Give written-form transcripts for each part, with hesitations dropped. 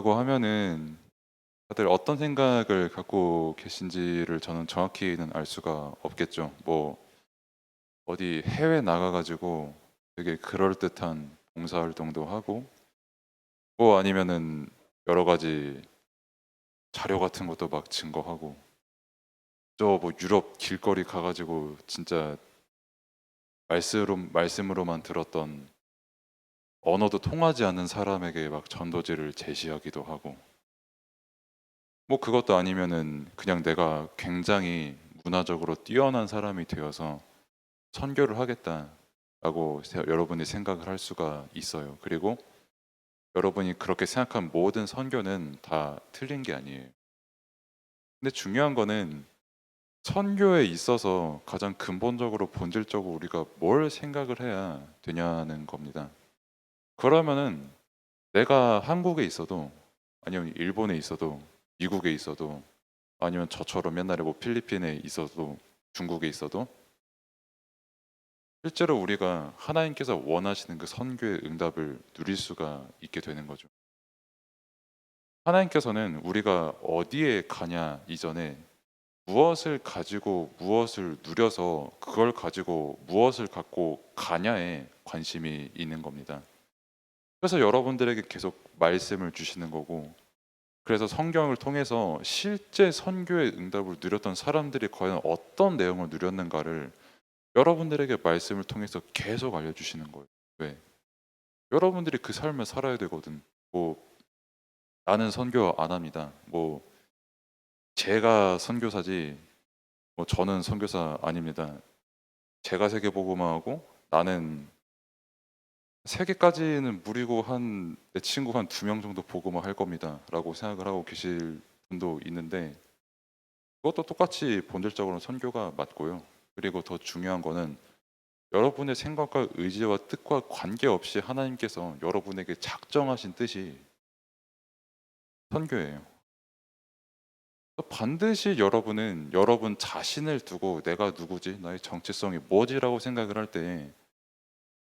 라고 하면은 다들 어떤 생각을 갖고 계신지를 저는 정확히는 알 수가 없겠죠. 뭐 어디 해외 나가 가지고 되게 그럴듯한 봉사활동도 하고 뭐 아니면은 여러 가지 자료 같은 것도 막 증거하고 저 뭐 유럽 길거리 가 가지고 진짜 말씀으로만 들었던 언어도 통하지 않는 사람에게 막 전도지를 제시하기도 하고 뭐 그것도 아니면은 그냥 내가 굉장히 문화적으로 뛰어난 사람이 되어서 선교를 하겠다라고 여러분이 생각을 할 수가 있어요. 그리고 여러분이 그렇게 생각한 모든 선교는 다 틀린 게 아니에요. 근데 중요한 거는 선교에 있어서 가장 근본적으로 본질적으로 우리가 뭘 생각을 해야 되냐는 겁니다. 그러면은 내가 한국에 있어도 아니면 일본에 있어도 미국에 있어도 아니면 저처럼 옛날에 뭐 필리핀에 있어도 중국에 있어도 실제로 우리가 하나님께서 원하시는 그 선교의 응답을 누릴 수가 있게 되는 거죠. 하나님께서는 우리가 어디에 가냐 이전에 무엇을 가지고 무엇을 누려서 그걸 가지고 무엇을 갖고 가냐에 관심이 있는 겁니다. 그래서 여러분들에게 계속 말씀을 주시는 거고, 그래서 성경을 통해서 실제 선교의 응답을 누렸던 사람들이 과연 어떤 내용을 누렸는가를 여러분들에게 말씀을 통해서 계속 알려주시는 거예요. 왜? 여러분들이 그 삶을 살아야 되거든. 뭐 나는 선교 안 합니다. 뭐 제가 선교사지, 뭐 저는 선교사 아닙니다. 제가 세계복음화하고 나는 세계까지는 무리고 한 내 친구 한 두 명 정도 복음화 할 겁니다라고 생각을 하고 계실 분도 있는데 그것도 똑같이 본질적으로는 선교가 맞고요. 그리고 더 중요한 거는 여러분의 생각과 의지와 뜻과 관계없이 하나님께서 여러분에게 작정하신 뜻이 선교예요. 반드시 여러분은 여러분 자신을 두고 내가 누구지? 나의 정체성이 뭐지라고 생각을 할 때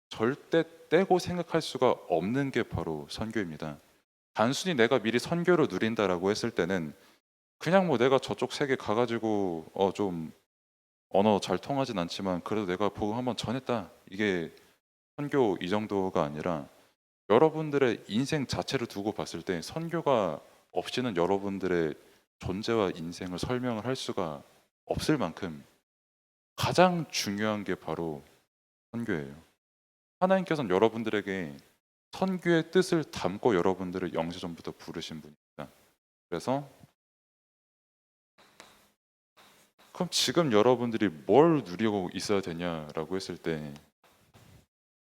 절대 떼고 생각할 수가 없는 게 바로 선교입니다. 단순히 내가 미리 선교를 누린다라고 했을 때는 그냥 뭐 내가 저쪽 세계 가가지고 좀 언어 잘 통하진 않지만 그래도 내가 복음 한번 전했다. 이게 선교 이 정도가 아니라 여러분들의 인생 자체를 두고 봤을 때 선교가 없이는 여러분들의 존재와 인생을 설명을 할 수가 없을 만큼 가장 중요한 게 바로 선교예요. 하나님께서는 여러분들에게 선교의 뜻을 담고 여러분들을 영세전부터 부르신 분입니다. 그래서 그럼 지금 여러분들이 뭘 누리고 있어야 되냐라고 했을 때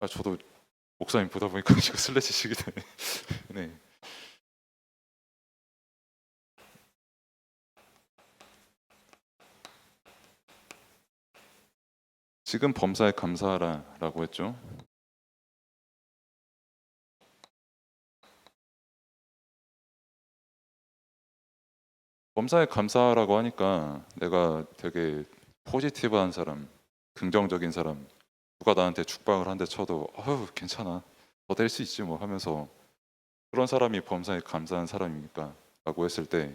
저도 목사님 보다 보니까 지금 슬래지시게 되네. 네. 지금 범사에 감사하라라고 했죠. 범사에 감사하라고 하니까 내가 되게 포지티브한 사람, 긍정적인 사람, 누가 나한테 축박을 한 대 쳐도 아유 괜찮아, 더 될 수 있지 뭐 하면서 그런 사람이 범사에 감사한 사람입니까? 라고 했을 때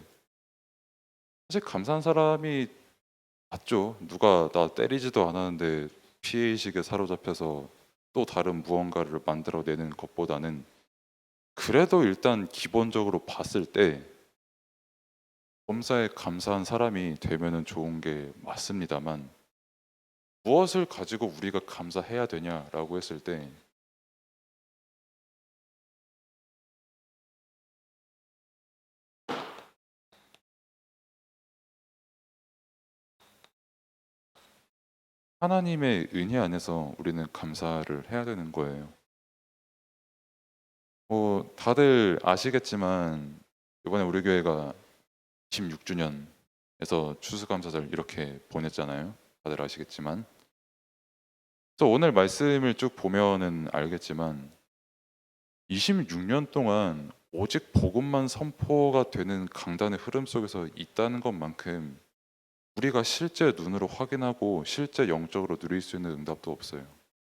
사실 감사한 사람이 맞죠. 누가 나 때리지도 않았는데 피해의식에 사로잡혀서 또 다른 무언가를 만들어내는 것보다는 그래도 일단 기본적으로 봤을 때 범사에 감사한 사람이 되면은 좋은 게 맞습니다만 무엇을 가지고 우리가 감사해야 되냐라고 했을 때 하나님의 은혜 안에서 우리는 감사를 해야 되는 거예요. 뭐 다들 아시겠지만 이번에 우리 교회가 16주년에서 추수감사절 이렇게 보냈잖아요. 다들 아시겠지만 그래서 오늘 말씀을 쭉 보면은 알겠지만 26년 동안 오직 복음만 선포가 되는 강단의 흐름 속에서 있다는 것만큼 우리가 실제 눈으로 확인하고 실제 영적으로 누릴 수 있는 응답도 없어요.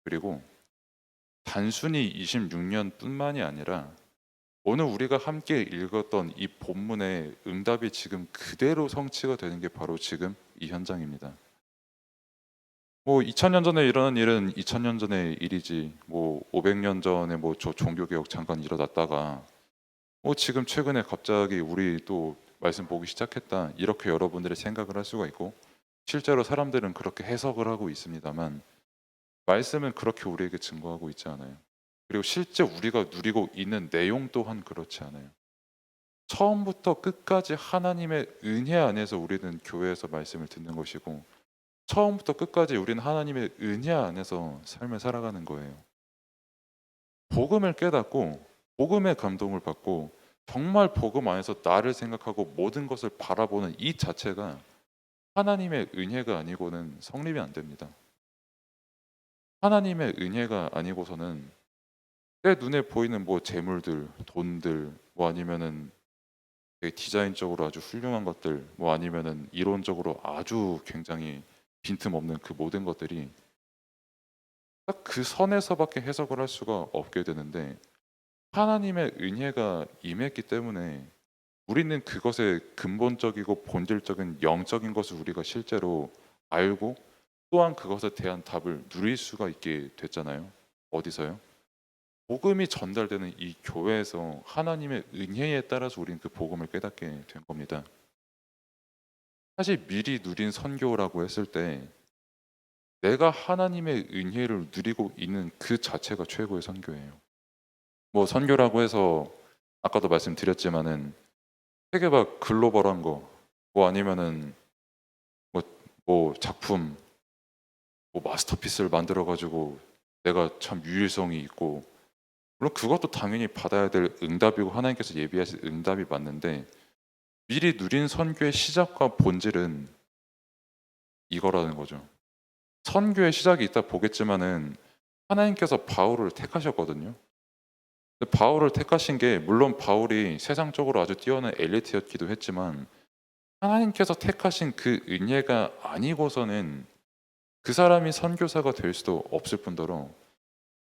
그리고 단순히 26년뿐만이 아니라 오늘 우리가 함께 읽었던 이 본문의 응답이 지금 그대로 성취가 되는 게 바로 지금 이 현장입니다. 뭐 2000년 전에 일어난 일은 2000년 전의 일이지, 뭐 500년 전에 뭐 저 종교개혁 잠깐 일어났다가 뭐 지금 최근에 갑자기 우리 또 말씀 보기 시작했다, 이렇게 여러분들이 생각을 할 수가 있고, 실제로 사람들은 그렇게 해석을 하고 있습니다만 말씀은 그렇게 우리에게 증거하고 있지 않아요. 그리고 실제 우리가 누리고 있는 내용 또한 그렇지 않아요. 처음부터 끝까지 하나님의 은혜 안에서 우리는 교회에서 말씀을 듣는 것이고, 처음부터 끝까지 우리는 하나님의 은혜 안에서 삶을 살아가는 거예요. 복음을 깨닫고 복음의 감동을 받고 정말 복음 안에서 나를 생각하고 모든 것을 바라보는 이 자체가 하나님의 은혜가 아니고는 성립이 안 됩니다. 하나님의 은혜가 아니고서는 내 눈에 보이는 뭐 재물들, 돈들, 뭐 아니면은 되게 디자인적으로 아주 훌륭한 것들, 뭐 아니면은 이론적으로 아주 굉장히 빈틈없는 그 모든 것들이 딱 그 선에서밖에 해석을 할 수가 없게 되는데, 하나님의 은혜가 임했기 때문에 우리는 그것의 근본적이고 본질적인 영적인 것을 우리가 실제로 알고 또한 그것에 대한 답을 누릴 수가 있게 됐잖아요. 어디서요? 복음이 전달되는 이 교회에서 하나님의 은혜에 따라서 우리는 그 복음을 깨닫게 된 겁니다. 사실 미리 누린 선교라고 했을 때 내가 하나님의 은혜를 누리고 있는 그 자체가 최고의 선교예요. 뭐 선교라고 해서 아까도 말씀드렸지만은 세계 막 글로벌한 거, 뭐 아니면은 뭐, 뭐 작품, 뭐 마스터피스를 만들어 가지고 내가 참 유일성이 있고, 물론 그것도 당연히 받아야 될 응답이고 하나님께서 예비하신 응답이 맞는데, 미리 누린 선교의 시작과 본질은 이거라는 거죠. 선교의 시작이 있다 보겠지만은 하나님께서 바울을 택하셨거든요. 근데 바울을 택하신 게 물론 바울이 세상적으로 아주 뛰어난 엘리트였기도 했지만 하나님께서 택하신 그 은혜가 아니고서는 그 사람이 선교사가 될 수도 없을 뿐더러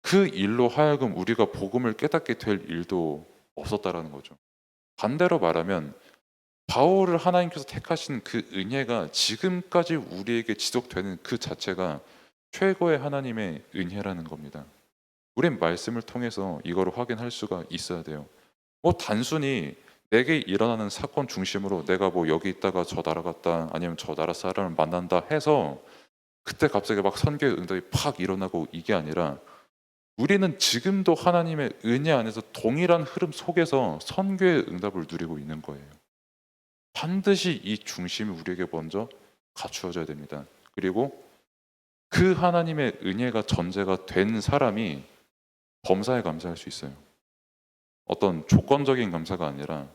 그 일로 하여금 우리가 복음을 깨닫게 될 일도 없었다라는 거죠. 반대로 말하면 바울을 하나님께서 택하신 그 은혜가 지금까지 우리에게 지속되는 그 자체가 최고의 하나님의 은혜라는 겁니다. 우린 말씀을 통해서 이거를 확인할 수가 있어야 돼요. 뭐 단순히 내게 일어나는 사건 중심으로 내가 뭐 여기 있다가 저 나라 갔다 아니면 저 나라 사람을 만난다 해서 그때 갑자기 막 선교의 응답이 팍 일어나고 이게 아니라, 우리는 지금도 하나님의 은혜 안에서 동일한 흐름 속에서 선교의 응답을 누리고 있는 거예요. 반드시 이 중심이 우리에게 먼저 갖추어져야 됩니다. 그리고 그 하나님의 은혜가 전제가 된 사람이 범사에 감사할 수 있어요. 어떤 조건적인 감사가 아니라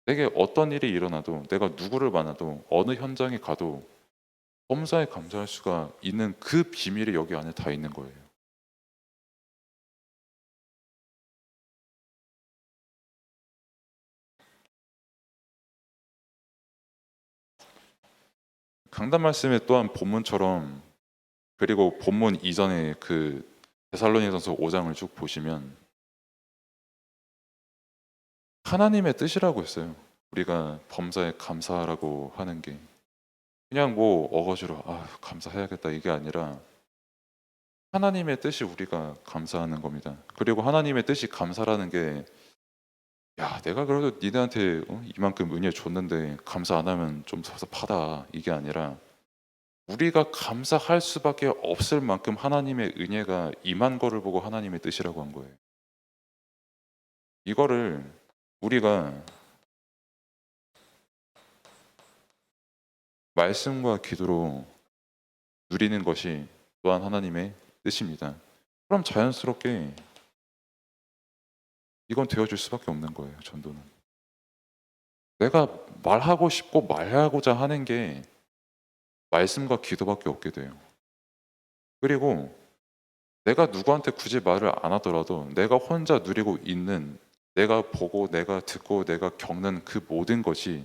내게 어떤 일이 일어나도 내가 누구를 만나도 어느 현장에 가도 범사에 감사할 수가 있는 그 비밀이 여기 안에 다 있는 거예요. 강단 말씀에 또한 본문처럼, 그리고 본문 이전에 그 데살로니가전서 5장을 쭉 보시면 하나님의 뜻이라고 했어요. 우리가 범사에 감사하라고 하는 게 그냥 뭐 어거지로 감사해야겠다 이게 아니라 하나님의 뜻이 우리가 감사하는 겁니다. 그리고 하나님의 뜻이 감사라는 게, 야 내가 그래도 니네한테 이만큼 은혜 줬는데 감사 안 하면 좀 섭섭하다 이게 아니라, 우리가 감사할 수밖에 없을 만큼 하나님의 은혜가 임한 거를 보고 하나님의 뜻이라고 한 거예요. 이거를 우리가 말씀과 기도로 누리는 것이 또한 하나님의 뜻입니다. 그럼 자연스럽게 이건 되어줄 수밖에 없는 거예요. 전도는 내가 말하고 싶고 말하고자 하는 게 말씀과 기도밖에 없게 돼요. 그리고 내가 누구한테 굳이 말을 안 하더라도 내가 혼자 누리고 있는, 내가 보고 내가 듣고 내가 겪는 그 모든 것이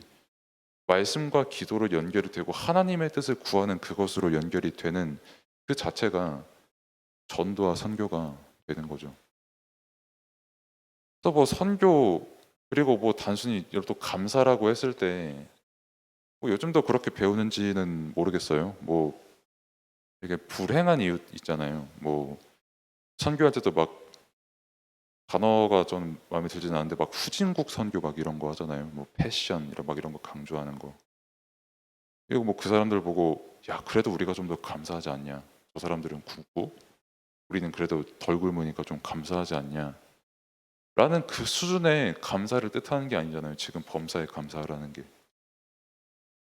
말씀과 기도로 연결이 되고 하나님의 뜻을 구하는 그것으로 연결이 되는 그 자체가 전도와 선교가 되는 거죠. 또 뭐 선교 그리고 뭐 단순히 또 감사라고 했을 때 뭐 요즘도 그렇게 배우는지는 모르겠어요. 뭐 되게 불행한 이유 있잖아요. 뭐 선교할 때도 막 단어가 좀 마음에 들지는 않는데 막 후진국 선교 막 이런 거 하잖아요. 뭐 패션 이런 막 이런 거 강조하는 거. 그리고 뭐 그 사람들 보고 야 그래도 우리가 좀 더 감사하지 않냐. 저 사람들은 굶고 우리는 그래도 덜 굶으니까 좀 감사하지 않냐. 라는 그 수준의 감사를 뜻하는 게 아니잖아요. 지금 범사에 감사하라는 게.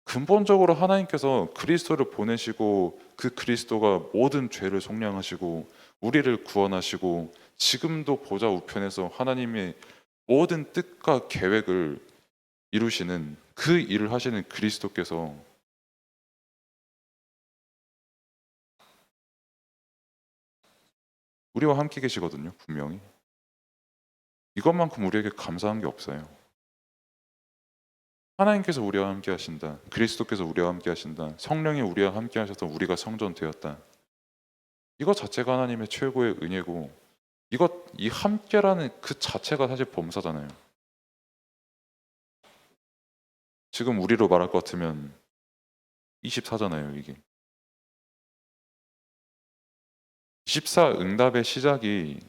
근본적으로 하나님께서 그리스도를 보내시고 그 그리스도가 모든 죄를 속량하시고 우리를 구원하시고 지금도 보좌 우편에서 하나님의 모든 뜻과 계획을 이루시는 그 일을 하시는 그리스도께서 우리와 함께 계시거든요. 분명히. 이것만큼 우리에게 감사한 게 없어요. 하나님께서 우리와 함께 하신다. 그리스도께서 우리와 함께 하신다. 성령이 우리와 함께 하셔서 우리가 성전되었다. 이것 자체가 하나님의 최고의 은혜고 이 함께라는 그 자체가 사실 범사잖아요. 지금 우리로 말할 것 같으면 24잖아요, 이게. 24 응답의 시작이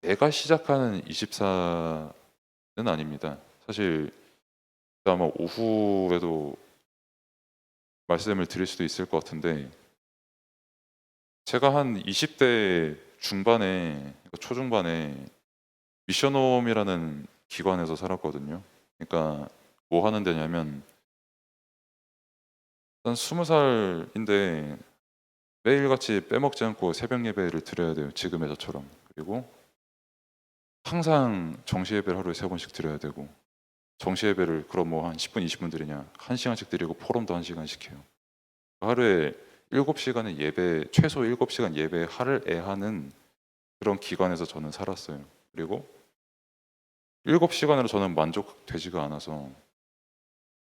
내가 시작하는 24는 아닙니다. 사실 아마 오후에도 말씀을 드릴 수도 있을 것 같은데 제가 한 20대 중반에 그러니까 초중반에 미션홈이라는 기관에서 살았거든요. 그러니까 뭐 하는 데냐면 한 20살인데 매일같이 빼먹지 않고 새벽 예배를 드려야 돼요. 지금의 저처럼. 그리고 항상 정시 예배를 하루에 3번씩 드려야 되고 정시 예배를 그럼 뭐 한 10분, 20분 드리냐? 1시간씩 드리고 포럼도 1시간씩 해요. 하루에 7시간의 예배, 최소 7시간 예배를 하는 그런 기관에서 저는 살았어요. 그리고 7시간으로 저는 만족되지가 않아서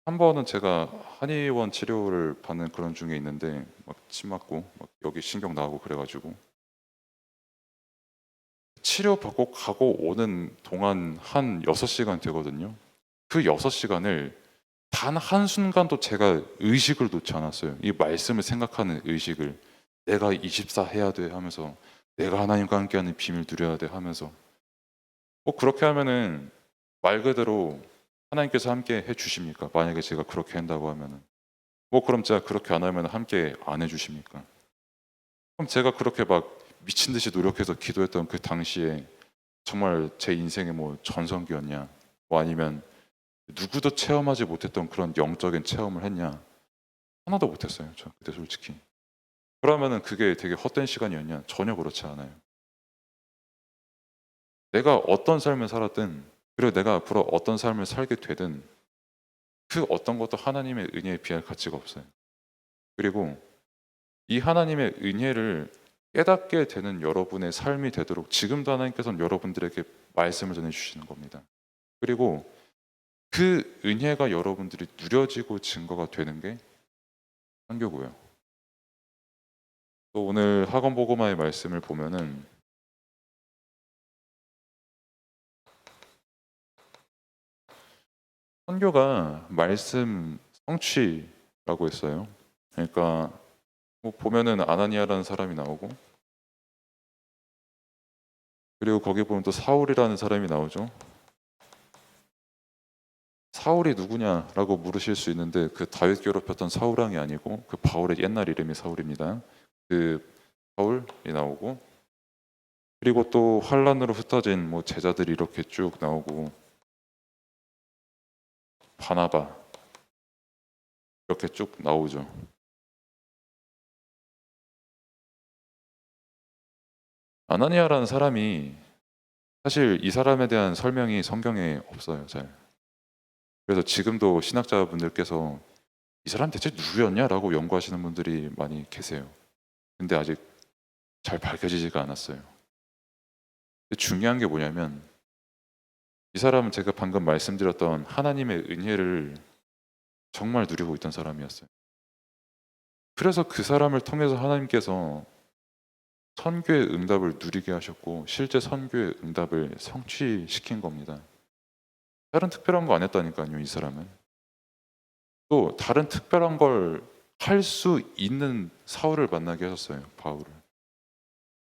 한 번은 제가 한의원 치료를 받는 그런 중에 있는데 막 침 맞고 막 여기 신경 나가고 그래가지고 치료받고 가고 오는 동안 한 6시간 되거든요. 그 6시간을 단 한순간도 제가 의식을 놓지 않았어요. 이 말씀을 생각하는 의식을 내가 24 해야 돼 하면서 내가 하나님과 함께하는 비밀 누려야 돼 하면서 뭐 그렇게 하면은 말 그대로 하나님께서 함께 해 주십니까? 만약에 제가 그렇게 한다고 하면은 뭐 그럼 제가 그렇게 안 하면 함께 안 해 주십니까? 그럼 제가 그렇게 막 미친 듯이 노력해서 기도했던 그 당시에 정말 제 인생의 뭐 전성기였냐? 뭐 아니면 누구도 체험하지 못했던 그런 영적인 체험을 했냐? 하나도 못했어요. 저 그때 솔직히. 그러면은 그게 되게 헛된 시간이었냐? 전혀 그렇지 않아요. 내가 어떤 삶을 살았든 그리고 내가 앞으로 어떤 삶을 살게 되든 그 어떤 것도 하나님의 은혜에 비할 가치가 없어요. 그리고 이 하나님의 은혜를 깨닫게 되는 여러분의 삶이 되도록 지금도 하나님께서는 여러분들에게 말씀을 전해주시는 겁니다. 그리고 그 은혜가 여러분들이 누려지고 증거가 되는 게 선교고요. 또 오늘 학원 보고마의 말씀을 보면은 선교가 말씀 성취라고 했어요. 그러니까 뭐 보면은 아나니아라는 사람이 나오고 그리고 거기 보면 또 사울이라는 사람이 나오죠. 사울이 누구냐라고 물으실 수 있는데 그 다윗 괴롭혔던 사울 왕이 아니고 그 바울의 옛날 이름이 사울입니다. 그 사울이 나오고 그리고 또 환란으로 흩어진 뭐 제자들이 이렇게 쭉 나오고 바나바 이렇게 쭉 나오죠. 아나니아라는 사람이 사실 이 사람에 대한 설명이 성경에 없어요, 잘. 그래서 지금도 신학자분들께서 이 사람 대체 누구였냐라고 연구하시는 분들이 많이 계세요. 근데 아직 잘 밝혀지지가 않았어요. 근데 중요한 게 뭐냐면 이 사람은 제가 방금 말씀드렸던 하나님의 은혜를 정말 누리고 있던 사람이었어요. 그래서 그 사람을 통해서 하나님께서 선교의 응답을 누리게 하셨고 실제 선교의 응답을 성취시킨 겁니다. 다른 특별한 거 안 했다니까요, 이 사람은. 또 다른 특별한 걸 할 수 있는 사울을 만나게 하셨어요, 바울을.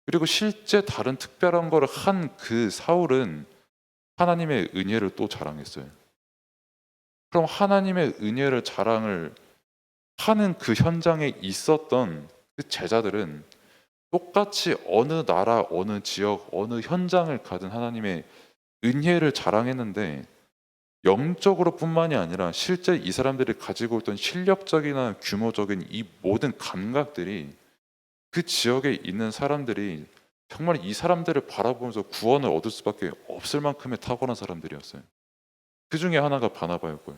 그리고 실제 다른 특별한 걸 한 그 사울은 하나님의 은혜를 또 자랑했어요. 그럼 하나님의 은혜를 자랑을 하는 그 현장에 있었던 그 제자들은 똑같이 어느 나라, 어느 지역, 어느 현장을 가든 하나님의 은혜를 자랑했는데 영적으로 뿐만이 아니라 실제 이 사람들이 가지고 있던 실력적이나 규모적인 이 모든 감각들이 그 지역에 있는 사람들이 정말 이 사람들을 바라보면서 구원을 얻을 수밖에 없을 만큼의 탁월한 사람들이었어요. 그 중에 하나가 바나바였고요.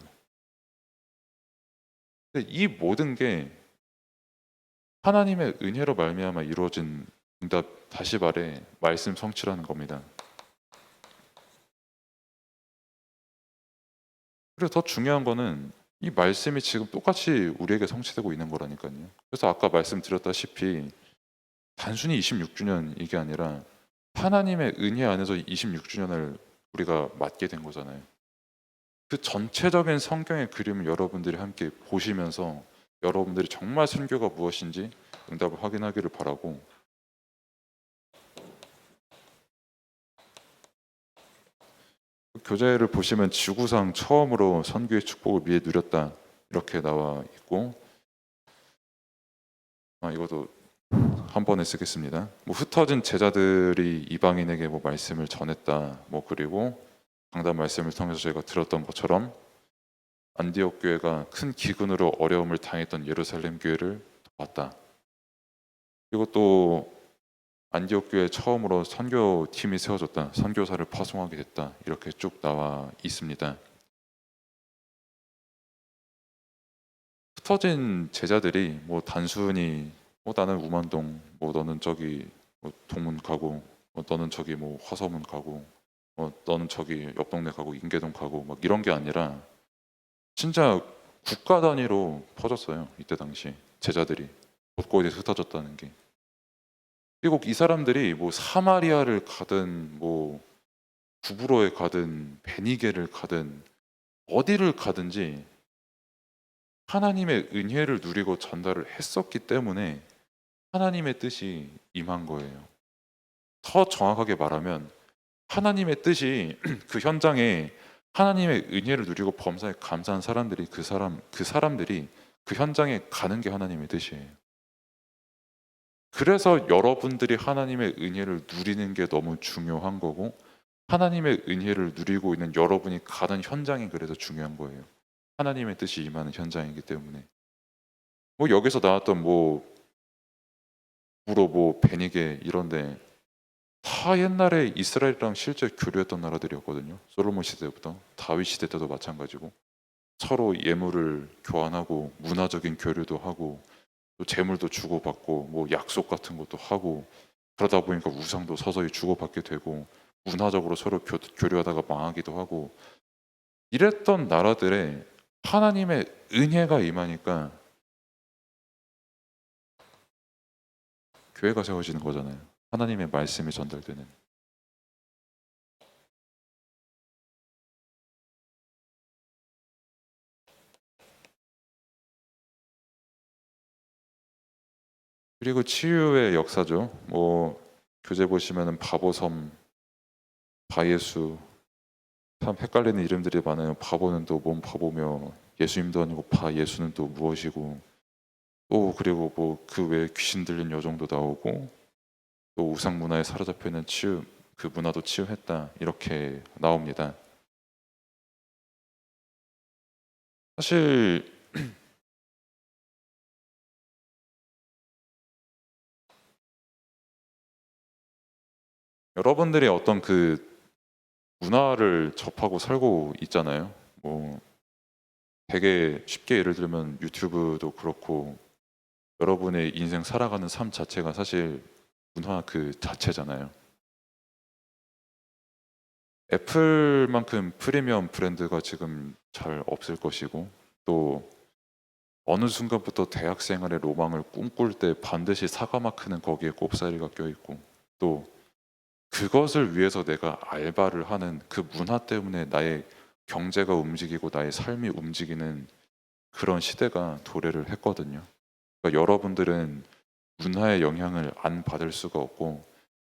근데 이 모든 게 하나님의 은혜로 말미암아 이루어진 응답, 다시 말해 말씀 성취라는 겁니다. 그리고 더 중요한 거는 이 말씀이 지금 똑같이 우리에게 성취되고 있는 거라니까요. 그래서 아까 말씀드렸다시피 단순히 26주년 이게 아니라 하나님의 은혜 안에서 26주년을 우리가 맞게 된 거잖아요. 그 전체적인 성경의 그림을 여러분들이 함께 보시면서 여러분들이 정말 선교가 무엇인지 응답을 확인하기를 바라고, 그 교재를 보시면 지구상 처음으로 선교의 축복을 미리 누렸다 이렇게 나와 있고, 이것도 한 번에 쓰겠습니다. 뭐 흩어진 제자들이 이방인에게 뭐 말씀을 전했다. 뭐 그리고 강단 말씀을 통해서 저희가 들었던 것처럼 안디옥 교회가 큰 기근으로 어려움을 당했던 예루살렘 교회를 도왔다. 그리고 또 안디옥 교회 처음으로 선교팀이 세워졌다. 선교사를 파송하게 됐다. 이렇게 쭉 나와 있습니다. 흩어진 제자들이 뭐 단순히 나는 우만동, 뭐 너는 저기 뭐 동문 가고, 뭐 너는 저기 뭐 화서문 가고, 너는 저기 옆 동네 가고 인계동 가고 막 이런 게 아니라 진짜 국가 단위로 퍼졌어요. 이때 당시 제자들이 곳곳에 흩어졌다는 게. 그리고 이 사람들이 뭐 사마리아를 가든 뭐 구브로에 가든 베니게를 가든 어디를 가든지 하나님의 은혜를 누리고 전달을 했었기 때문에 하나님의 뜻이 임한 거예요. 더 정확하게 말하면 하나님의 뜻이 그 현장에 하나님의 은혜를 누리고 범사에 감사한 사람들이 그 사람들이 그 현장에 가는 게 하나님의 뜻이에요. 그래서 여러분들이 하나님의 은혜를 누리는 게 너무 중요한 거고 하나님의 은혜를 누리고 있는 여러분이 가는 현장이 그래서 중요한 거예요. 하나님의 뜻이 임하는 현장이기 때문에. 뭐 여기서 나왔던 뭐 무로 뭐 베니게 이런데 다 옛날에 이스라엘이랑 실제 교류했던 나라들이었거든요. 솔로몬 시대부터 다윗 시대 때도 마찬가지고 서로 예물을 교환하고 문화적인 교류도 하고 또 재물도 주고받고 뭐 약속 같은 것도 하고 그러다 보니까 우상도 서서히 주고받게 되고 문화적으로 서로 교류하다가 망하기도 하고 이랬던 나라들의 하나님의 은혜가 임하니까 교회가 세워지는 거잖아요. 하나님의 말씀이 전달되는. 그리고 치유의 역사죠. 뭐 교재 보시면은 바보섬, 바예수, 참 헷갈리는 이름들이 많아요. 바보는 또 뭔 바보며 예수님도 아니고 바예수는 또 무엇이고 또 그리고 뭐 그 외에 귀신 들린 여종도 나오고 또 우상 문화에 사로잡혀 있는 치유 그 문화도 치유했다 이렇게 나옵니다. 사실 여러분들이 어떤 그 문화를 접하고 살고 있잖아요. 뭐 되게 쉽게 예를 들면 유튜브도 그렇고 여러분의 인생 살아가는 삶 자체가 사실 문화 그 자체잖아요. 애플만큼 프리미엄 브랜드가 지금 잘 없을 것이고 또 어느 순간부터 대학 생활의 로망을 꿈꿀 때 반드시 사과마크는 거기에 꼽사리가 껴있고, 또 그것을 위해서 내가 알바를 하는 그 문화 때문에 나의 경제가 움직이고 나의 삶이 움직이는 그런 시대가 도래를 했거든요. 그러니까 여러분들은 문화의 영향을 안 받을 수가 없고,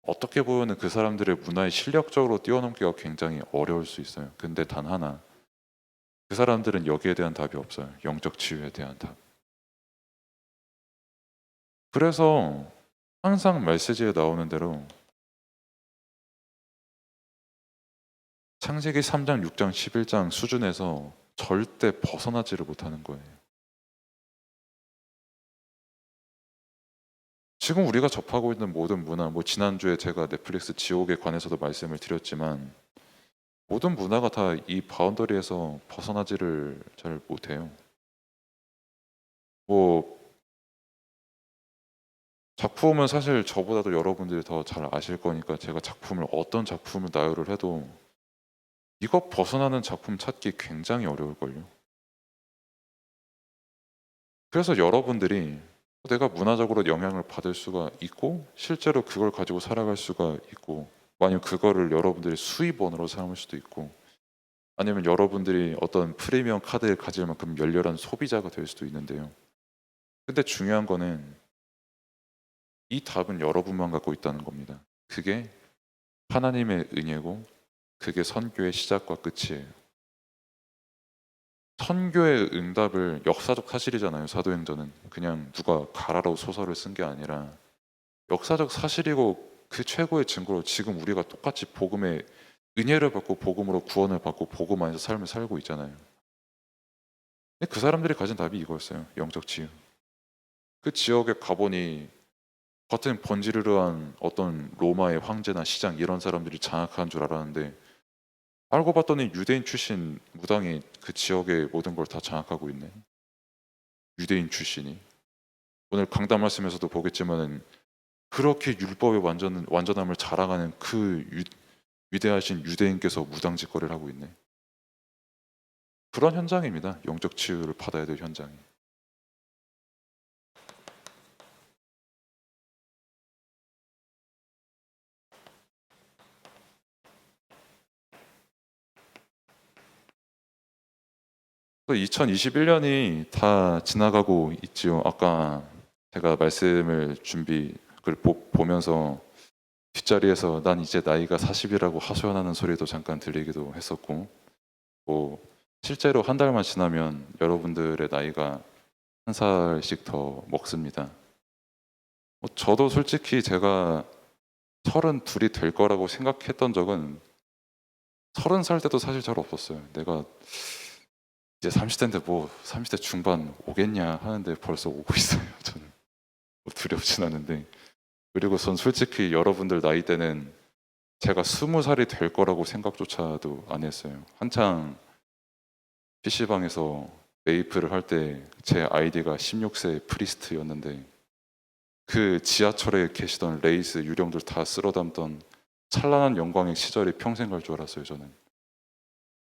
어떻게 보면 그 사람들의 문화에 실력적으로 뛰어넘기가 굉장히 어려울 수 있어요. 근데 단 하나, 그 사람들은 여기에 대한 답이 없어요. 영적 치유에 대한 답. 그래서 항상 메시지에 나오는 대로 창세기 3장, 6장, 11장 수준에서 절대 벗어나지를 못하는 거예요. 지금 우리가 접하고 있는 모든 문화, 뭐 지난주에 제가 넷플릭스 지옥에 관해서도 말씀을 드렸지만, 모든 문화가 다 이 바운더리에서 벗어나지를 잘 못해요. 뭐 작품은 사실 저보다도 여러분들이 더 잘 아실 거니까 제가 작품을 어떤 작품을 나열을 해도 이거 벗어나는 작품 찾기 굉장히 어려울걸요. 그래서 여러분들이 내가 문화적으로 영향을 받을 수가 있고 실제로 그걸 가지고 살아갈 수가 있고, 만약 그거를 여러분들이 수입원으로 삼을 수도 있고, 아니면 여러분들이 어떤 프리미엄 카드를 가질 만큼 열렬한 소비자가 될 수도 있는데요. 근데 중요한 거는 이 답은 여러분만 갖고 있다는 겁니다. 그게 하나님의 은혜고, 그게 선교의 시작과 끝이에요. 선교의 응답을, 역사적 사실이잖아요. 사도행전은 그냥 누가 가라로 소설을 쓴 게 아니라 역사적 사실이고, 그 최고의 증거로 지금 우리가 똑같이 복음의 은혜를 받고 복음으로 구원을 받고 복음 안에서 삶을 살고 있잖아요. 근데 그 사람들이 가진 답이 이거였어요. 영적 치유. 그 지역에 가보니 같은 번지르르한 어떤 로마의 황제나 시장 이런 사람들이 장악한 줄 알았는데, 알고 봤더니 유대인 출신 무당이 그 지역의 모든 걸 다 장악하고 있네. 유대인 출신이. 오늘 강단 말씀에서도 보겠지만은 그렇게 율법의 완전함을 자랑하는 그 위대하신 유대인께서 무당 짓거리를 하고 있네. 그런 현장입니다. 영적 치유를 받아야 될 현장이. 2021년이 다 지나가고 있지요. 아까 제가 말씀을 그걸 보면서 뒷자리에서 난 이제 나이가 40이라고 하소연하는 소리도 잠깐 들리기도 했었고, 뭐 실제로 한 달만 지나면 여러분들의 나이가 한 살씩 더 먹습니다. 저도 솔직히 제가 32이 될 거라고 생각했던 적은 30살 때도 사실 잘 없었어요. 내가 이제 30대인데 뭐 30대 중반 오겠냐 하는데 벌써 오고 있어요. 저는 뭐 두렵진 않은데. 그리고 전 솔직히 여러분들 나이 때는 제가 20살이 될 거라고 생각조차도 안 했어요. 한창 PC방에서 메이플을 할 때 제 아이디가 16세 프리스트였는데, 그 지하철에 계시던 레이스 유령들 다 쓸어 담던 찬란한 영광의 시절이 평생 갈 줄 알았어요, 저는.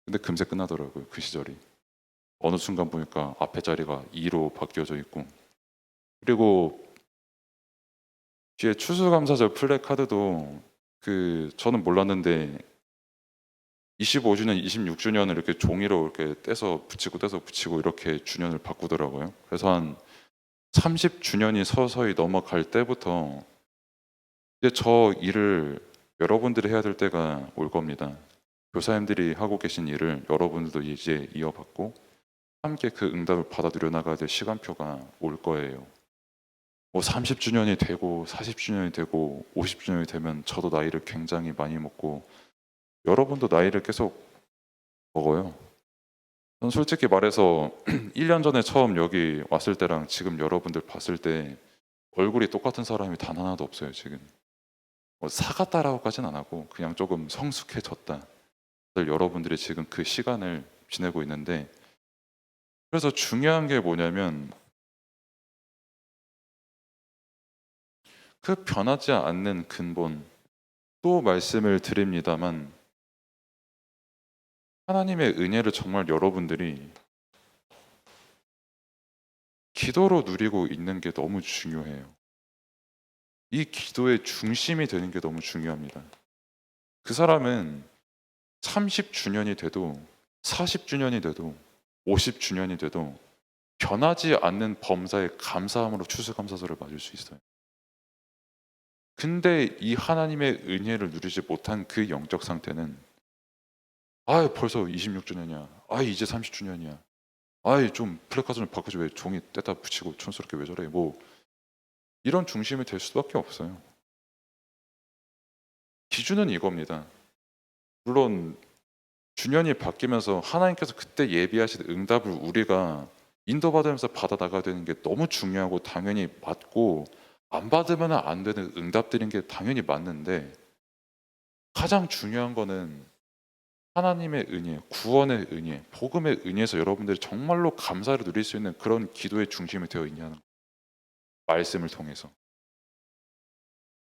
근데 금세 끝나더라고요, 그 시절이. 어느 순간 보니까 앞에 자리가 2로 바뀌어져 있고, 그리고 뒤에 추수감사절 플래카드도 저는 몰랐는데 25주년, 26주년을 이렇게 종이로 이렇게 떼서 붙이고 이렇게 주년을 바꾸더라고요. 그래서 한 30주년이 서서히 넘어갈 때부터 이제 저 일을 여러분들이 해야 될 때가 올 겁니다. 교사님들이 하고 계신 일을 여러분들도 이제 이어받고 함께 그 응답을 받아들여 나가야 될 시간표가 올 거예요. 뭐 30주년이 되고 40주년이 되고 50주년이 되면 저도 나이를 굉장히 많이 먹고 여러분도 나이를 계속 먹어요. 전 솔직히 말해서 1년 전에 처음 여기 왔을 때랑 지금 여러분들 봤을 때 얼굴이 똑같은 사람이 단 하나도 없어요, 지금. 뭐 사갔다라고까지는 안 하고 그냥 조금 성숙해졌다. 여러분들이 지금 그 시간을 지내고 있는데, 그래서 중요한 게 뭐냐면 그 변하지 않는 근본, 또 말씀을 드립니다만 하나님의 은혜를 정말 여러분들이 기도로 누리고 있는 게 너무 중요해요. 이 기도의 중심이 되는 게 너무 중요합니다. 그 사람은 30주년이 돼도 40주년이 돼도 50주년이 돼도 변하지 않는 범사의 감사함으로 추수감사절을 맞을 수 있어요. 근데 이 하나님의 은혜를 누리지 못한 그 영적 상태는 벌써 26주년이야. 이제 30주년이야. 좀 플래카드 좀 바꾸지 왜 종이 떼다 붙이고 촌스럽게 왜 저래? 뭐 이런 중심이 될 수밖에 없어요. 기준은 이겁니다. 물론 주년이 바뀌면서 하나님께서 그때 예비하신 응답을 우리가 인도받으면서 받아 나가야 되는 게 너무 중요하고 당연히 맞고 안 받으면 안 되는 응답들인 게 당연히 맞는데 가장 중요한 거는 하나님의 은혜, 구원의 은혜, 복음의 은혜에서 여러분들이 정말로 감사를 누릴 수 있는 그런 기도의 중심이 되어 있냐는 말씀을 통해서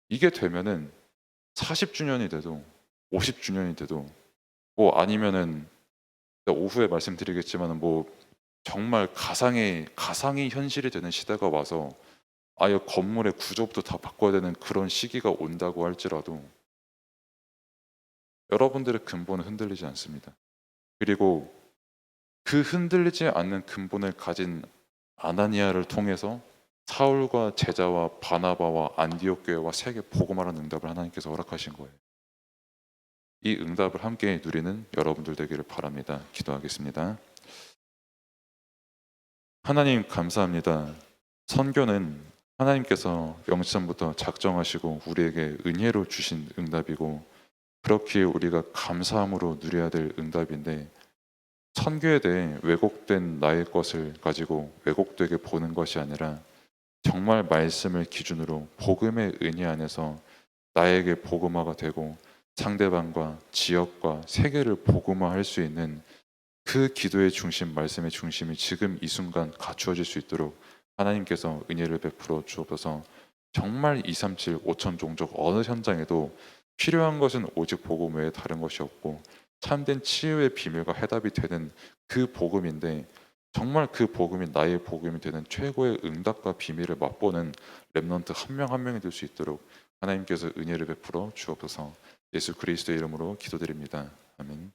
이게 되면은 40주년이 돼도 50주년이 돼도 뭐 아니면은 오후에 말씀드리겠지만은 뭐 정말 가상이 현실이 되는 시대가 와서 아예 건물의 구조부터 다 바꿔야 되는 그런 시기가 온다고 할지라도 여러분들의 근본은 흔들리지 않습니다. 그리고 그 흔들리지 않는 근본을 가진 아나니아를 통해서 사울과 제자와 바나바와 안디옥 교회와 세계 복음화라는 응답을 하나님께서 허락하신 거예요. 이 응답을 함께 누리는 여러분들 되기를 바랍니다. 기도하겠습니다. 하나님 감사합니다. 선교는 하나님께서 영전부터 작정하시고 우리에게 은혜로 주신 응답이고 그렇게 우리가 감사함으로 누려야 될 응답인데 선교에 대해 왜곡된 나의 것을 가지고 왜곡되게 보는 것이 아니라 정말 말씀을 기준으로 복음의 은혜 안에서 나에게 복음화가 되고 상대방과 지역과 세계를 복음화할 수 있는 그 기도의 중심, 말씀의 중심이 지금 이 순간 갖추어질 수 있도록 하나님께서 은혜를 베풀어 주옵소서. 정말 237, 5천 종족 어느 현장에도 필요한 것은 오직 복음 외에 다른 것이 없고 참된 치유의 비밀과 해답이 되는 그 복음인데 정말 그 복음이 나의 복음이 되는 최고의 응답과 비밀을 맛보는 렘넌트 한 명 한 명이 될 수 있도록 하나님께서 은혜를 베풀어 주옵소서. 예수 그리스도의 이름으로 기도드립니다. 아멘.